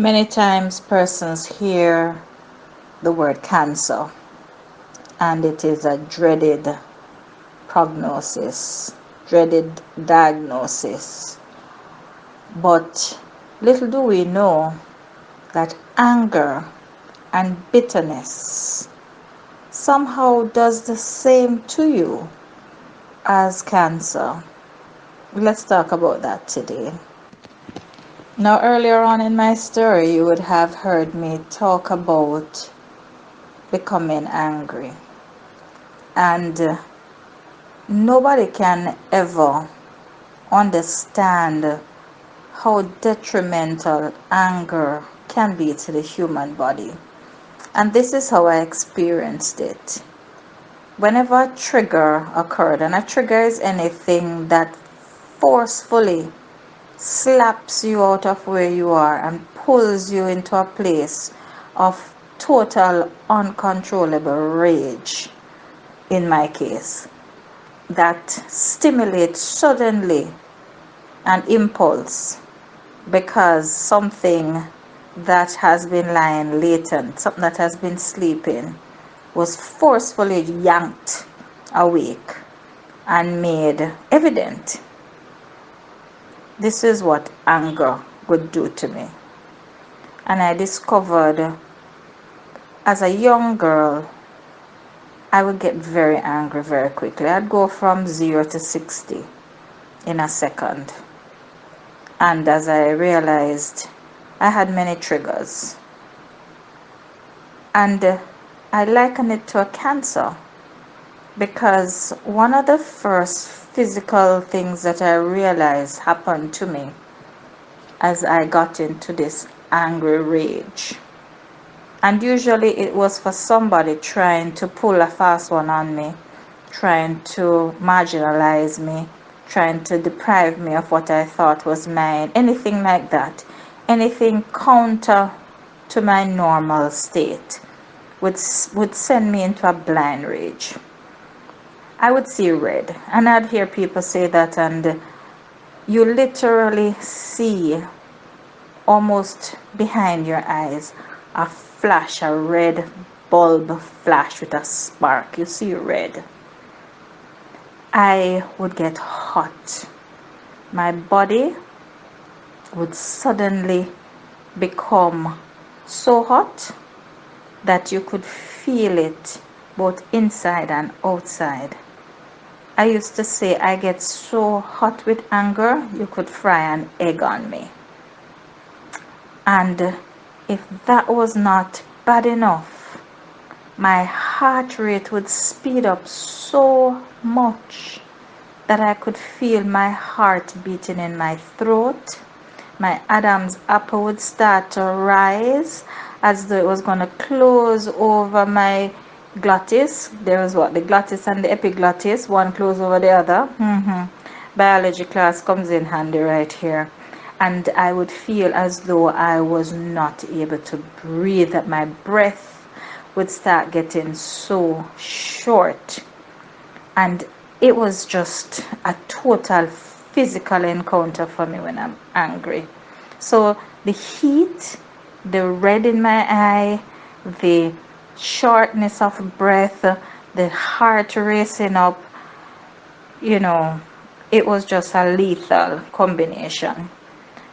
Many times persons hear the word cancer and it is a dreaded prognosis, dreaded diagnosis. But little do we know that anger and bitterness somehow does the same to you as cancer. Let's talk about that today. Now, earlier on in my story, you would have heard me talk about becoming angry. And nobody can ever understand how detrimental anger can be to the human body. And this is how I experienced it. Whenever a trigger occurred, and a trigger is anything that forcefully slaps you out of where you are and pulls you into a place of total uncontrollable rage, in my case, that stimulates suddenly an impulse because something that has been lying latent, something that has been sleeping, was forcefully yanked awake and made evident. This is what anger would do to me. And I discovered as a young girl, I would get very angry very quickly. I'd go from 0 to 60 in a second. And as I realized, I had many triggers. And I liken it to a cancer because one of the first physical things that I realized happened to me as I got into this angry rage. And usually it was for somebody trying to pull a fast one on me, trying to marginalize me, trying to deprive me of what I thought was mine, anything like that. Anything counter to my normal state would send me into a blind rage. I would see red, and I'd hear people say that, and you literally see almost behind your eyes a flash, a red bulb flash with a spark. You see red. I would get hot. My body would suddenly become so hot that you could feel it both inside and outside. I used to say I get so hot with anger, you could fry an egg on me. And if that was not bad enough, my heart rate would speed up so much that I could feel my heart beating in my throat. My Adam's apple would start to rise as though it was going to close over my glottis. There was what? The glottis and the epiglottis, one close over the other. Biology class comes in handy right here. And I would feel as though I was not able to breathe, that my breath would start getting so short. And it was just a total physical encounter for me when I'm angry. So the heat, the red in my eye, the shortness of breath, the heart racing up, it was just a lethal combination.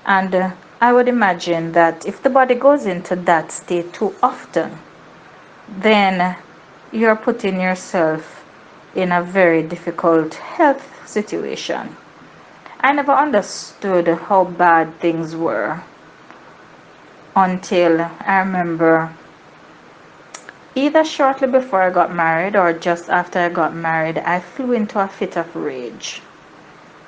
And I would imagine that if the body goes into that state too often, then you're putting yourself in a very difficult health situation. I never understood how bad things were until I remember either shortly before I got married or just after I got married, I flew into a fit of rage.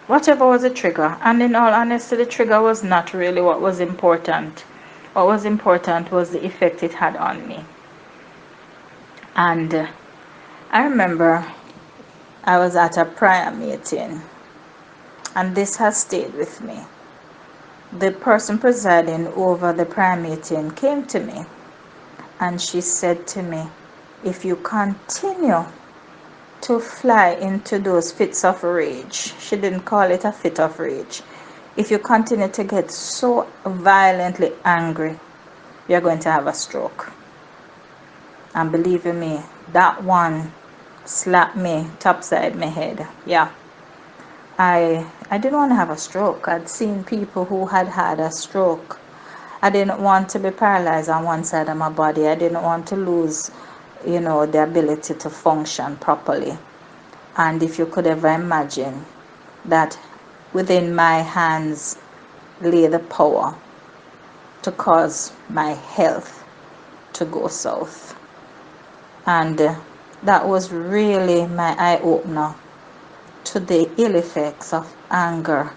Whatever was the trigger, and in all honesty, the trigger was not really what was important. What was important was the effect it had on me. And I remember I was at a prayer meeting, and this has stayed with me. The person presiding over the prayer meeting came to me, and she said to me, if you continue to fly into those fits of rage, she didn't call it a fit of rage, if you continue to get so violently angry, you're going to have a stroke. And believe you me, that one slapped me topside my head. Yeah. I didn't want to have a stroke. I'd seen people who had had a stroke. I didn't want to be paralyzed on one side of my body. I didn't want to lose, the ability to function properly. And if you could ever imagine that within my hands lay the power to cause my health to go south. And that was really my eye opener to the ill effects of anger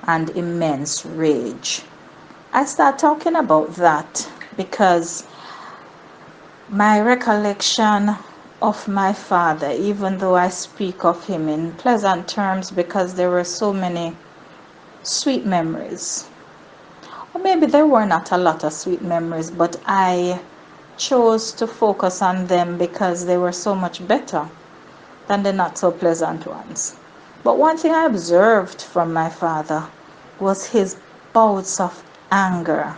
and immense rage. I start talking about that because my recollection of my father, even though I speak of him in pleasant terms because there were so many sweet memories, or maybe there were not a lot of sweet memories, but I chose to focus on them because they were so much better than the not so pleasant ones. But one thing I observed from my father was his bouts of anger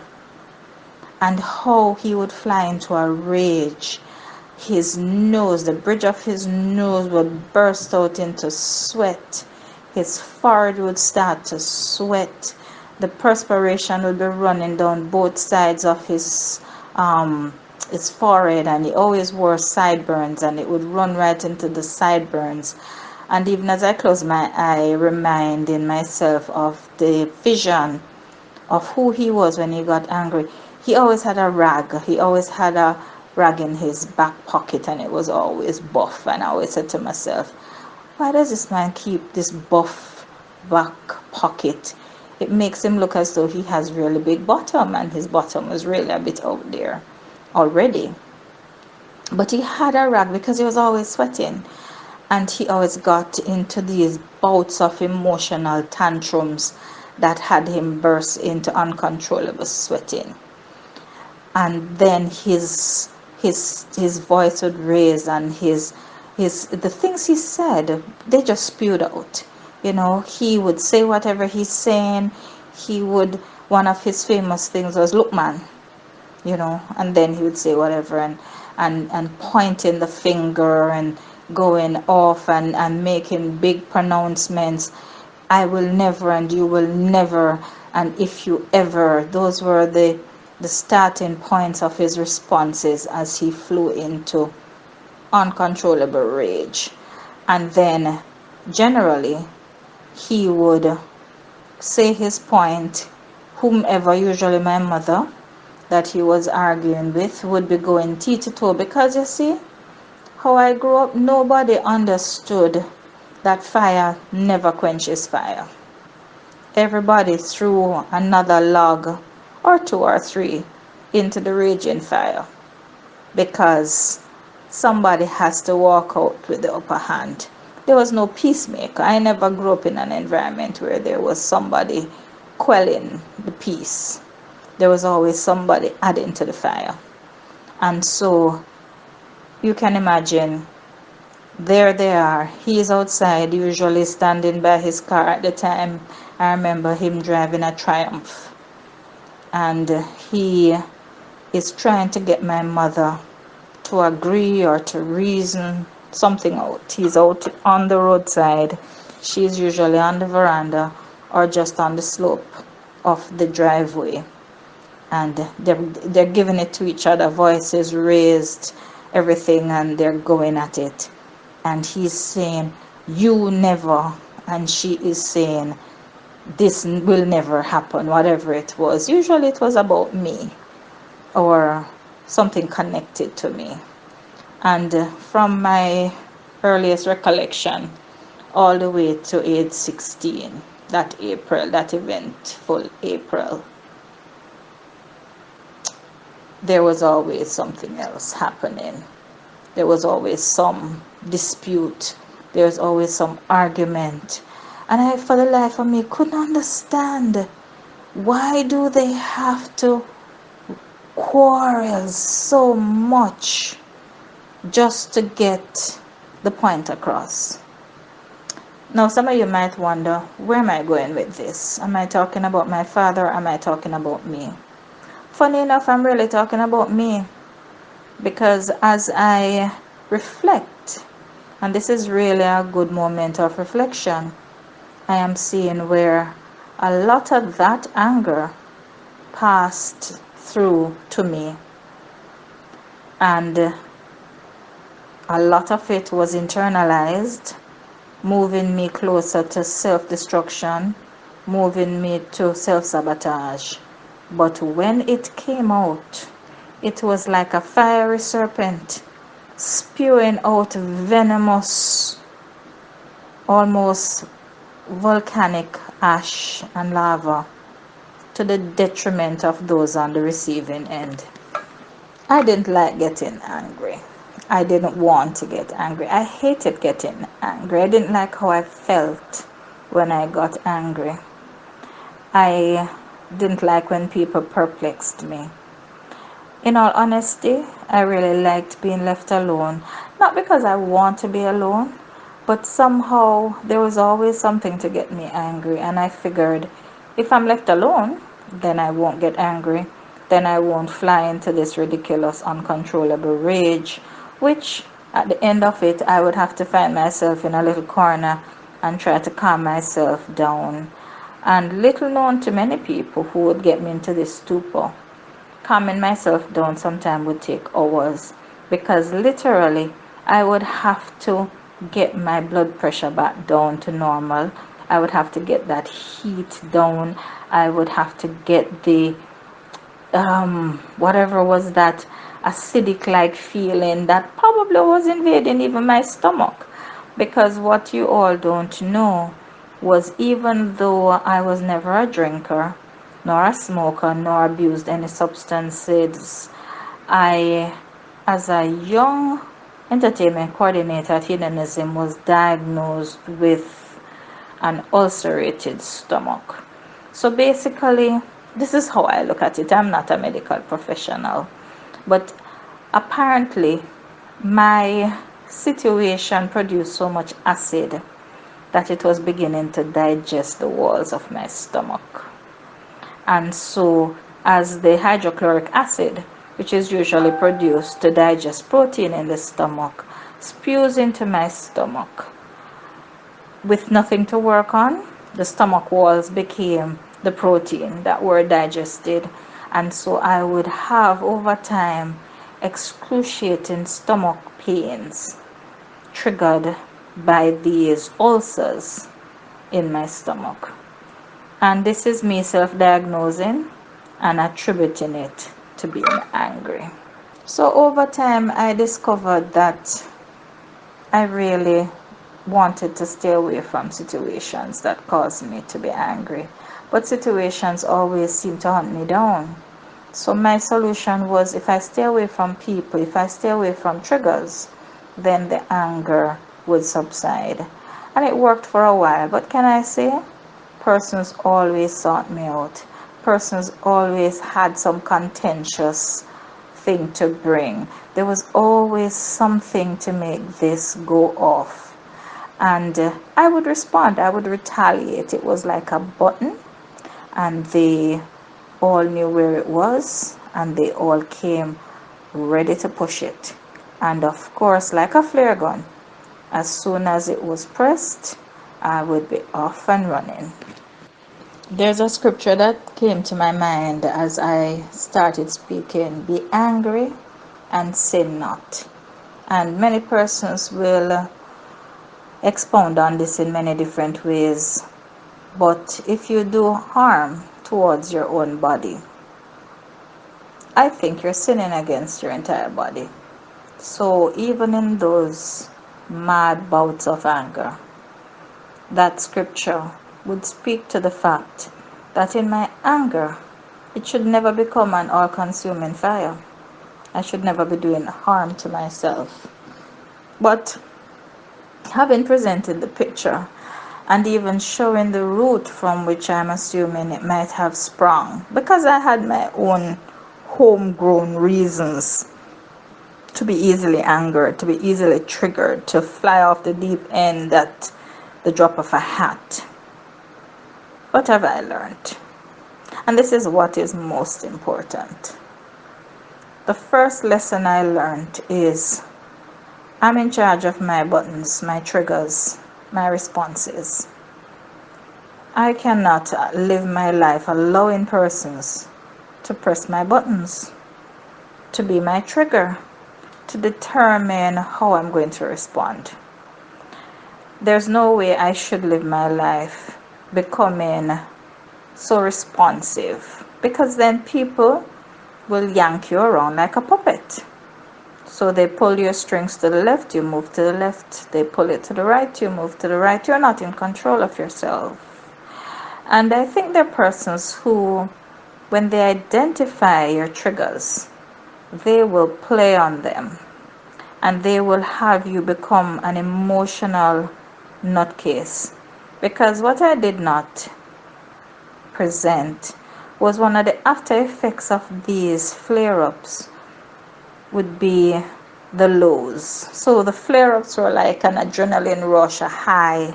and how he would fly into a rage. His nose, the bridge of his nose would burst out into sweat. His forehead would start to sweat. The perspiration would be running down both sides of his forehead, and he always wore sideburns, and it would run right into the sideburns. And even as I close my eye, reminding myself of the vision of who he was when he got angry. He always had a rag. He always had a rag in his back pocket, and it was always buff. And I always said to myself, why does this man keep this buff back pocket? It makes him look as though he has really big bottom, and his bottom was really a bit out there already. But he had a rag because he was always sweating, and he always got into these bouts of emotional tantrums that had him burst into uncontrollable sweating. And then his voice would raise, and his the things he said, they just spewed out. He would say whatever he's saying. One of his famous things was, look man, and then he would say whatever, and pointing the finger and going off, and making big pronouncements. I will never, and you will never, and if you ever. Those were the starting points of his responses as he flew into uncontrollable rage. And then generally he would say his point. Whomever, usually my mother, that he was arguing with, would be going tea to toe, because you see how I grew up, nobody understood that fire never quenches fire. Everybody threw another log or two or three into the raging fire, because somebody has to walk out with the upper hand. There was no peacemaker. I never grew up in an environment where there was somebody quelling the peace. There was always somebody adding to the fire. And so you can imagine, there they are. He's outside, usually standing by his car at the time. I remember him driving a Triumph. And he is trying to get my mother to agree or to reason something out. He's out on the roadside. She's usually on the veranda or just on the slope of the driveway. And they're giving it to each other, voices raised, everything, and they're going at it. And he's saying, you never, and she is saying, this will never happen, whatever it was. Usually it was about me or something connected to me. And from my earliest recollection all the way to age 16, that April, that eventful April, there was always something else happening. There was always some dispute. There was always some argument. And I, for the life of me, couldn't understand, why do they have to quarrel so much just to get the point across? Now, some of you might wonder, where am I going with this? Am I talking about my father, or am I talking about me? funny enough, I'm really talking about me, because as I reflect, and this is really a good moment of reflection, I am seeing where a lot of that anger passed through to me, and a lot of it was internalized, moving me closer to self destruction, moving me to self sabotage. But when it came out, it was like a fiery serpent spewing out venomous, almost volcanic ash and lava, to the detriment of those on the receiving end. I didn't like getting angry. I didn't want to get angry. I hated getting angry. I didn't like how I felt when I got angry. I didn't like when people perplexed me. In all honesty, I really liked being left alone. Not because I want to be alone, but somehow there was always something to get me angry. And I figured if I'm left alone, then I won't get angry. Then I won't fly into this ridiculous, uncontrollable rage, which at the end of it, I would have to find myself in a little corner and try to calm myself down. And little known to many people who would get me into this stupor. Calming myself down sometimes would take hours, because literally I would have to get my blood pressure back down to normal. I would have to get that heat down. I would have to get the whatever was that acidic like feeling that probably was invading even my stomach. Because what you all don't know was, even though I was never a drinker, nor a smoker, nor abused any substances, I, as a young entertainment coordinator at Hedonism, was diagnosed with an ulcerated stomach. So basically, this is how I look at it. I'm not a medical professional, but apparently my situation produced so much acid that it was beginning to digest the walls of my stomach. And so, as the hydrochloric acid, which is usually produced to digest protein in the stomach, spews into my stomach, with nothing to work on, the stomach walls became the protein that were digested. And so I would have over time excruciating stomach pains triggered by these ulcers in my stomach. And this is me self diagnosing and attributing it to being angry. So over time, I discovered that I really wanted to stay away from situations that caused me to be angry. But situations always seem to hunt me down. So my solution was, if I stay away from people, if I stay away from triggers, then the anger would subside. And it worked for a while. But can I say, persons always sought me out. Persons always had some contentious thing to bring. There was always something to make this go off. And I would respond, I would retaliate. It was like a button, and they all knew where it was, and they all came ready to push it. And of course, like a flare gun, as soon as it was pressed, I would be off and running. There's a scripture that came to my mind as I started speaking: be angry and sin not. And many persons will expound on this in many different ways. But if you do harm towards your own body, I think you're sinning against your entire body. So even in those mad bouts of anger, that scripture would speak to the fact that in my anger, it should never become an all-consuming fire. I should never be doing harm to myself. But having presented the picture and even showing the root from which I'm assuming it might have sprung, because I had my own homegrown reasons to be easily angered, to be easily triggered, to fly off the deep end at the drop of a hat. What have I learned? And this is what is most important. The first lesson I learned is I'm in charge of my buttons, my triggers, my responses. I cannot live my life allowing persons to press my buttons, to be my trigger, to determine how I'm going to respond. There's no way I should live my life becoming so responsive, because then people will yank you around like a puppet. So they pull your strings to the left, you move to the left. They pull it to the right, you move to the right. You're not in control of yourself. And I think there are persons who, when they identify your triggers, they will play on them and they will have you become an emotional nutcase. Because what I did not present was one of the after effects of these flare-ups would be the lows. So the flare-ups were like an adrenaline rush, a high,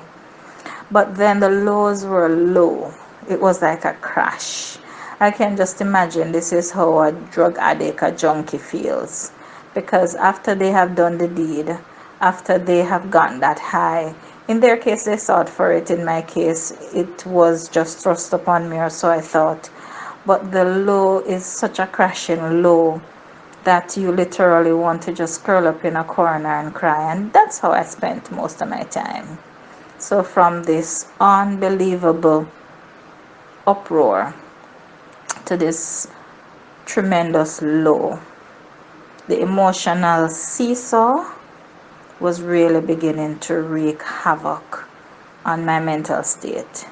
but then the lows were low. It was like a crash. I can just imagine this is how a drug addict, a junkie feels, because after they have done the deed, after they have gotten that high, in their case they sought for it, in my case it was just thrust upon me, or so I thought. But the low is such a crashing low that you literally want to just curl up in a corner and cry, and that's how I spent most of my time. So from this unbelievable uproar to this tremendous low, the emotional seesaw was really beginning to wreak havoc on my mental state.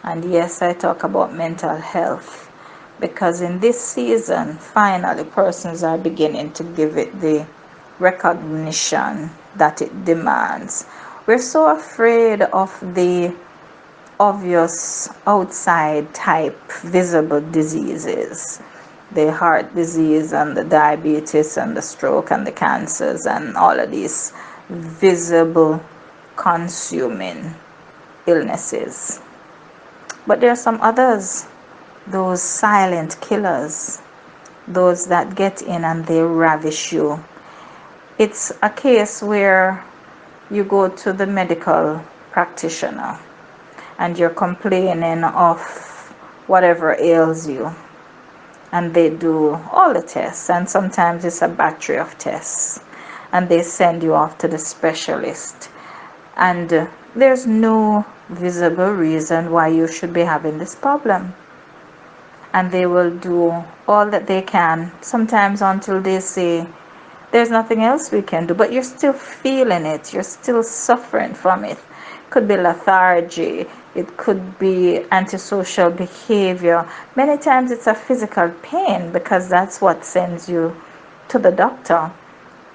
And yes, I talk about mental health because in this season, finally, persons are beginning to give it the recognition that it demands. We're so afraid of the obvious outside type visible diseases, the heart disease and the diabetes and the stroke and the cancers and all of these visible consuming illnesses. But there are some others, those silent killers, those that get in and they ravish you. It's a case where you go to the medical practitioner and you're complaining of whatever ails you, and they do all the tests, and sometimes it's a battery of tests, and they send you off to the specialist, and there's no visible reason why you should be having this problem, and they will do all that they can, sometimes until they say there's nothing else we can do, but you're still feeling it, you're still suffering from it. Could be lethargy, it could be antisocial behavior. Many times it's a physical pain because that's what sends you to the doctor.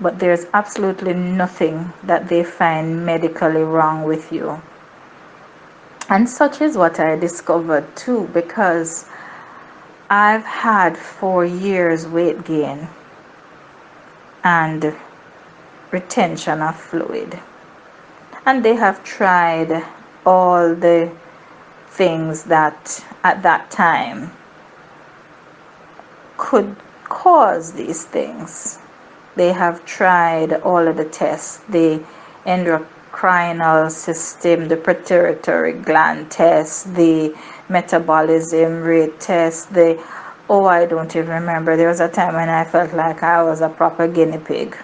But there's absolutely nothing that they find medically wrong with you. And such is what I discovered too, because I've had 4 years weight gain and retention of fluid. And they have tried all the things that at that time could cause these things. They have tried all of the tests, the endocrinal system, the pituitary gland test, the metabolism rate test, I don't even remember. There was a time when I felt like I was a proper guinea pig,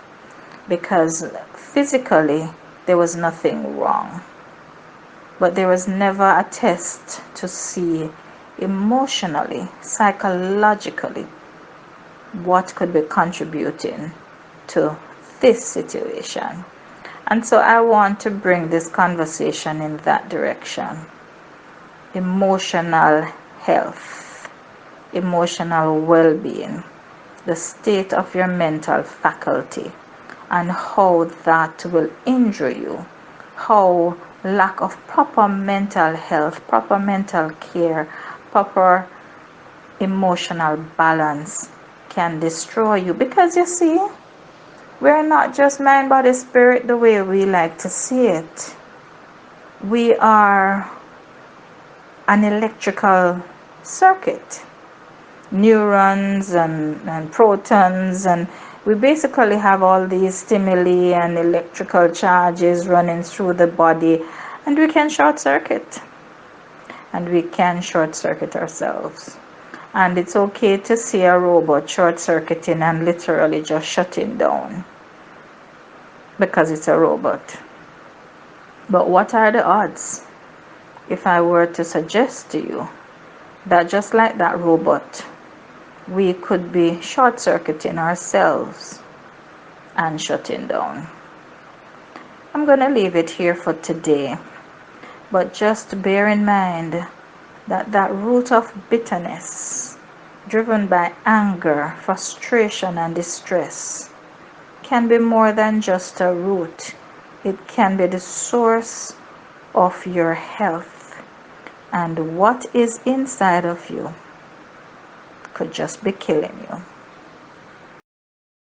because physically there was nothing wrong, but there was never a test to see emotionally, psychologically, what could be contributing to this situation. And so I want to bring this conversation in that direction. Emotional health, emotional well-being, the state of your mental faculty, and how that will injure you, how lack of proper mental health, proper mental care, proper emotional balance can destroy you. Because you see, we're not just mind, body, spirit the way we like to see it. We are an electrical circuit. neurons and protons, and we basically have all these stimuli and electrical charges running through the body, and we can short circuit, and we can short circuit ourselves. And it's okay to see a robot short circuiting and literally just shutting down because it's a robot. But what are the odds if I were to suggest to you that just like that robot, we could be short circuiting ourselves and shutting down? I'm going to leave it here for today, but just bear in mind that that root of bitterness, driven by anger, frustration, and distress, can be more than just a root. It can be the source of your health, and what is inside of you could just be killing you.